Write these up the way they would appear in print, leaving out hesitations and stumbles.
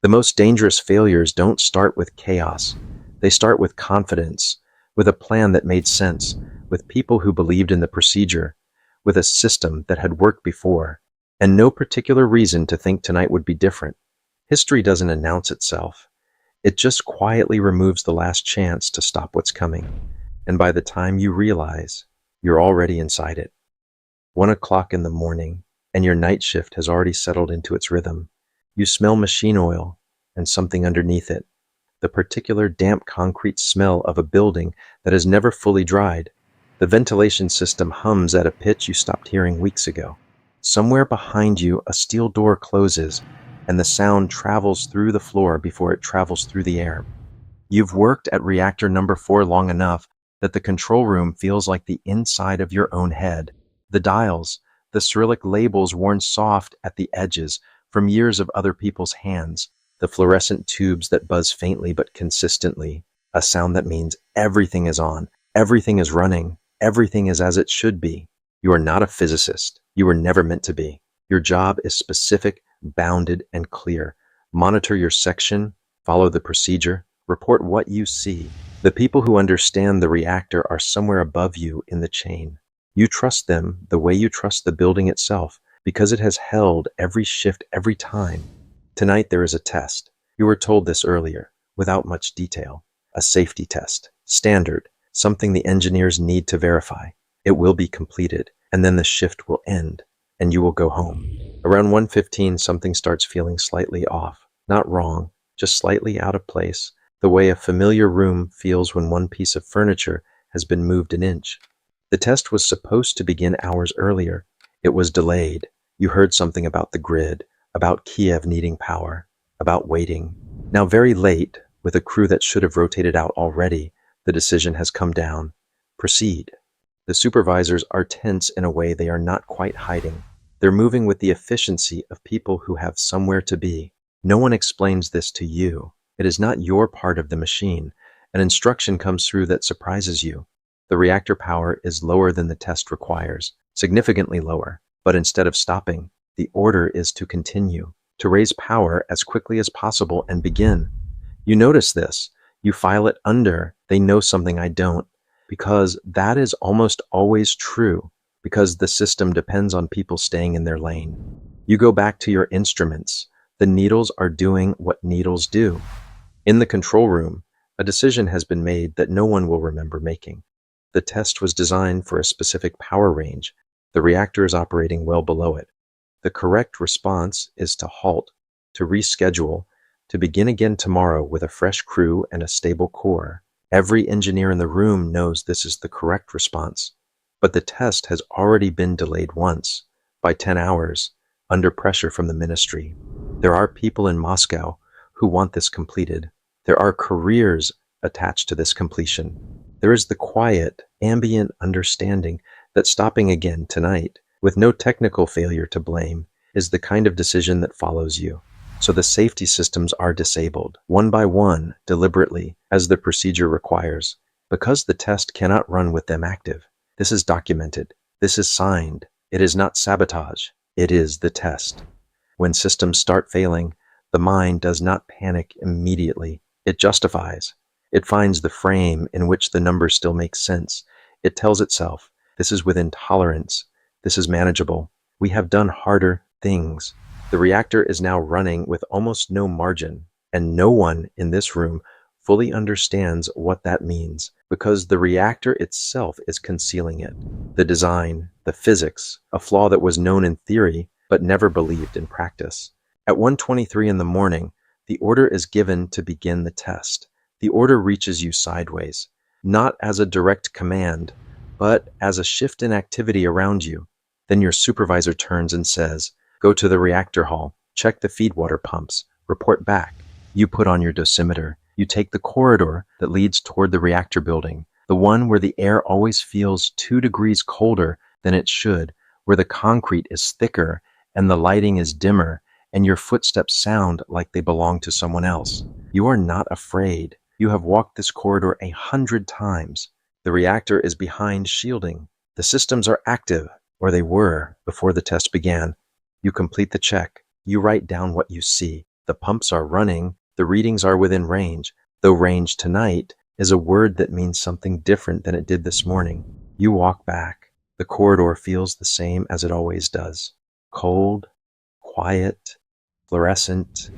The most dangerous failures don't start with chaos. They start with confidence, with a plan that made sense, with people who believed in the procedure, with a system that had worked before, and no particular reason to think tonight would be different. History doesn't announce itself. It just quietly removes the last chance to stop what's coming. And by the time you realize, you're already inside it. 1 o'clock in the morning, and your night shift has already settled into its rhythm. You smell machine oil and something underneath it, the particular damp concrete smell of a building that has never fully dried. The ventilation system hums at a pitch you stopped hearing weeks ago. Somewhere behind you, a steel door closes, and the sound travels through the floor before it travels through the air. You've worked at reactor number 4 long enough that the control room feels like the inside of your own head. The dials, the Cyrillic labels worn soft at the edges from years of other people's hands, the fluorescent tubes that buzz faintly but consistently, a sound that means everything is on, everything is running, everything is as it should be. You are not a physicist. You were never meant to be. Your job is specific, bounded, and clear. Monitor your section, follow the procedure, report what you see. The people who understand the reactor are somewhere above you in the chain. You trust them the way you trust the building itself, because it has held every shift every time. Tonight there is a test. You were told this earlier, without much detail. A safety test. Standard. Something the engineers need to verify. It will be completed, and then the shift will end, and you will go home. Around 1:15, something starts feeling slightly off. Not wrong, just slightly out of place, the way a familiar room feels when one piece of furniture has been moved an inch. The test was supposed to begin hours earlier. It was delayed. You heard something about the grid, about Kiev needing power, about waiting. Now very late, with a crew that should have rotated out already, the decision has come down. Proceed. The supervisors are tense in a way they are not quite hiding. They're moving with the efficiency of people who have somewhere to be. No one explains this to you. It is not your part of the machine. An instruction comes through that surprises you. The reactor power is lower than the test requires, significantly lower. But instead of stopping, the order is to continue, to raise power as quickly as possible and begin. You notice this. You file it under, they know something I don't, because that is almost always true, because the system depends on people staying in their lane. You go back to your instruments. The needles are doing what needles do. In the control room, a decision has been made that no one will remember making. The test was designed for a specific power range. The reactor is operating well below it. The correct response is to halt, to reschedule, to begin again tomorrow with a fresh crew and a stable core. Every engineer in the room knows this is the correct response. But the test has already been delayed once, by 10 hours, under pressure from the ministry. There are people in Moscow who want this completed. There are careers attached to this completion. There is the quiet, ambient understanding that stopping again tonight, with no technical failure to blame, is the kind of decision that follows you. So the safety systems are disabled, one by one, deliberately, as the procedure requires, because the test cannot run with them active. This is documented. This is signed. It is not sabotage. It is the test. When systems start failing, the mind does not panic immediately. It justifies. It finds the frame in which the numbers still make sense. It tells itself, this is within tolerance. This is manageable. We have done harder things. The reactor is now running with almost no margin, and no one in this room fully understands what that means, because the reactor itself is concealing it. The design, the physics, a flaw that was known in theory, but never believed in practice. At 1:23 in the morning, the order is given to begin the test. The order reaches you sideways, not as a direct command, but as a shift in activity around you. Then your supervisor turns and says, go to the reactor hall, check the feed water pumps, report back. You put on your dosimeter. You take the corridor that leads toward the reactor building, the one where the air always feels 2 degrees colder than it should, where the concrete is thicker and the lighting is dimmer, and your footsteps sound like they belong to someone else. You are not afraid. You have walked this corridor 100 times. The reactor is behind shielding. The systems are active, or they were before the test began. You complete the check. You write down what you see. the pumps are running, the readings are within range, though range tonight is a word that means something different than it did this morning. You walk back. The corridor feels the same as it always does. Cold, quiet, fluorescent.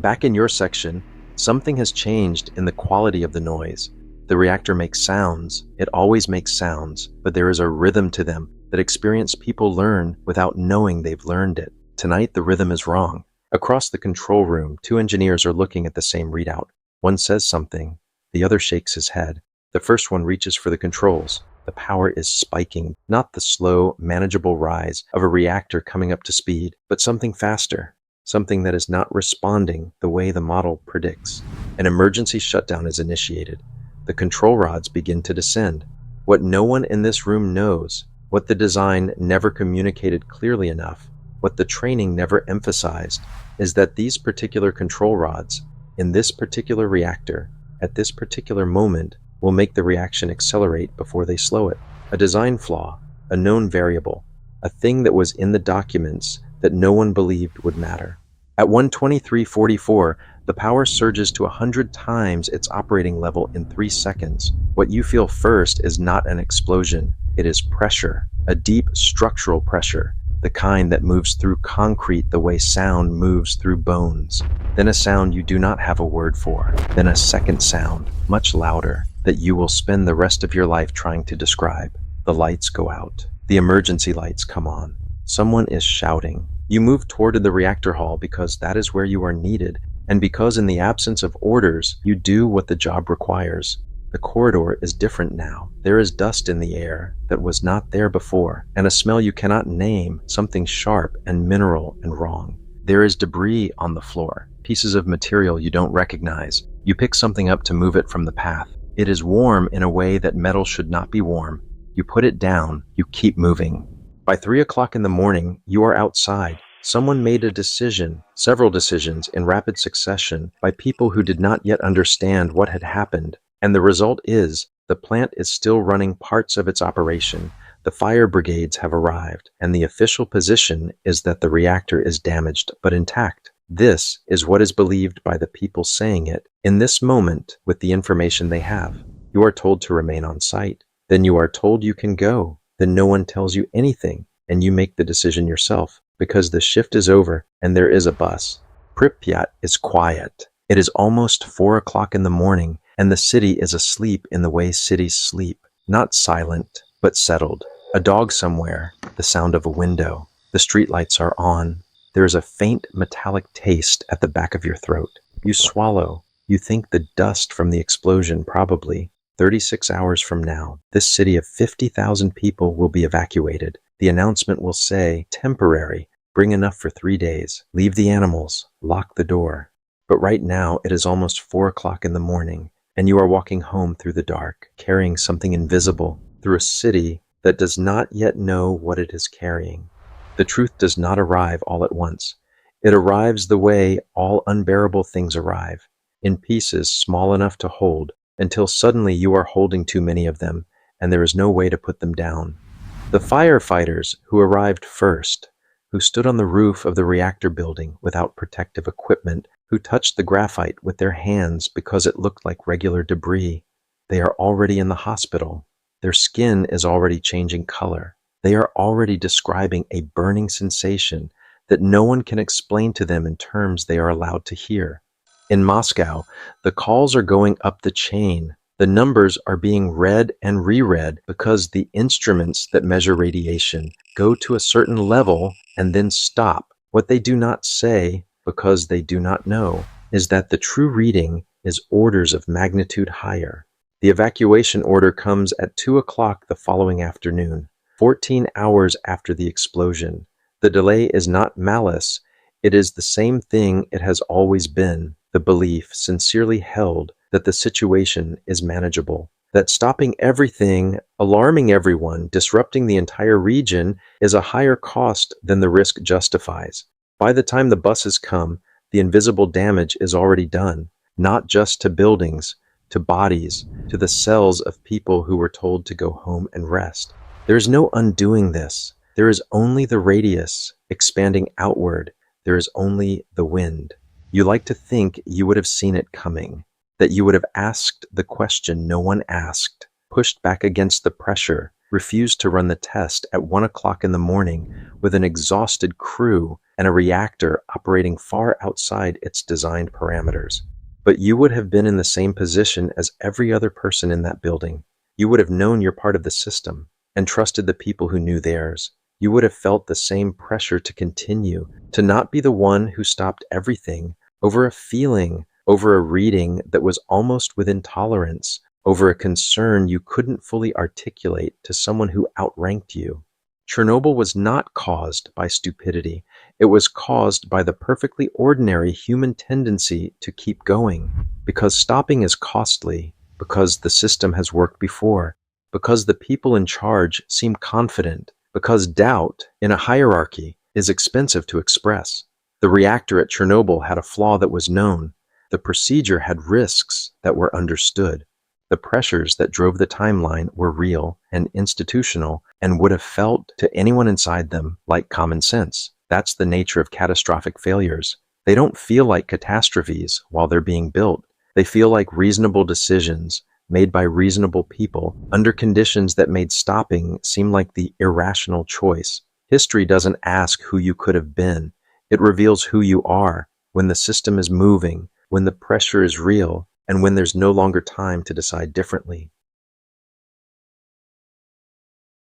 Back in your section, something has changed in the quality of the noise. The reactor makes sounds. It always makes sounds, but there is a rhythm to them that experienced people learn without knowing they've learned it. Tonight, the rhythm is wrong. Across the control room, two engineers are looking at the same readout. One says something. The other shakes his head. The first one reaches for the controls. The power is spiking, not the slow, manageable rise of a reactor coming up to speed, but something faster, something that is not responding the way the model predicts. An emergency shutdown is initiated. The control rods begin to descend. What no one in this room knows, what the design never communicated clearly enough, what the training never emphasized, is that these particular control rods, in this particular reactor, at this particular moment, will make the reaction accelerate before they slow it. A design flaw, a known variable, a thing that was in the documents that no one believed would matter. At 123.44, the power surges to 100 times its operating level in 3 seconds. What you feel first is not an explosion. It is pressure, a deep structural pressure, the kind that moves through concrete the way sound moves through bones. Then a sound you do not have a word for. Then a second sound, much louder, that you will spend the rest of your life trying to describe. The lights go out. The emergency lights come on. Someone is shouting. You move toward the reactor hall because that is where you are needed, and because in the absence of orders, you do what the job requires. The corridor is different now. There is dust in the air that was not there before, and a smell you cannot name, something sharp and mineral and wrong. There is debris on the floor, pieces of material you don't recognize. You pick something up to move it from the path. It is warm in a way that metal should not be warm. You put it down, you keep moving. By 3 o'clock in the morning, you are outside. Someone made a decision, several decisions in rapid succession by people who did not yet understand what had happened. And the result is, the plant is still running parts of its operation. The fire brigades have arrived, and the official position is that the reactor is damaged but intact. This is what is believed by the people saying it. In this moment, with the information they have, you are told to remain on site. Then you are told you can go. Then no one tells you anything, and you make the decision yourself, because the shift is over and there is a bus. Pripyat is quiet. It is almost 4 o'clock in the morning, and the city is asleep in the way cities sleep, not silent, but settled. A dog somewhere, the sound of a window. The streetlights are on. There is a faint metallic taste at the back of your throat. You swallow. You think the dust from the explosion probably. 36 hours from now, this city of 50,000 people will be evacuated. The announcement will say, temporary, bring enough for 3 days, leave the animals, lock the door. But right now, it is almost 4 o'clock in the morning, and you are walking home through the dark, carrying something invisible, through a city that does not yet know what it is carrying. The truth does not arrive all at once. It arrives the way all unbearable things arrive, in pieces small enough to hold, until suddenly you are holding too many of them, and there is no way to put them down. The firefighters who arrived first, who stood on the roof of the reactor building without protective equipment, who touched the graphite with their hands because it looked like regular debris, they are already in the hospital. Their skin is already changing color. They are already describing a burning sensation that no one can explain to them in terms they are allowed to hear. In Moscow, the calls are going up the chain. The numbers are being read and reread because the instruments that measure radiation go to a certain level and then stop. What they do not say, because they do not know, is that the true reading is orders of magnitude higher. The evacuation order comes at 2 o'clock the following afternoon, 14 hours after the explosion. The delay is not malice. It is the same thing it has always been. The belief, sincerely held, that the situation is manageable, that stopping everything, alarming everyone, disrupting the entire region is a higher cost than the risk justifies. By the time the buses come, the invisible damage is already done, not just to buildings, to bodies, to the cells of people who were told to go home and rest. There is no undoing this. There is only the radius expanding outward. There is only the wind. You like to think you would have seen it coming, that you would have asked the question no one asked, pushed back against the pressure, refused to run the test at 1 o'clock in the morning with an exhausted crew and a reactor operating far outside its designed parameters. But you would have been in the same position as every other person in that building. You would have known you're part of the system and trusted the people who knew theirs. You would have felt the same pressure to continue, to not be the one who stopped everything over a feeling, over a reading that was almost within tolerance, over a concern you couldn't fully articulate to someone who outranked you. Chernobyl was not caused by stupidity. It was caused by the perfectly ordinary human tendency to keep going, because stopping is costly, because the system has worked before, because the people in charge seem confident, because doubt in a hierarchy is expensive to express. The reactor at Chernobyl had a flaw that was known. The procedure had risks that were understood. The pressures that drove the timeline were real and institutional and would have felt to anyone inside them like common sense. That's the nature of catastrophic failures. They don't feel like catastrophes while they're being built. They feel like reasonable decisions made by reasonable people under conditions that made stopping seem like the irrational choice. History doesn't ask who you could have been. It reveals who you are when the system is moving, when the pressure is real, and when there's no longer time to decide differently.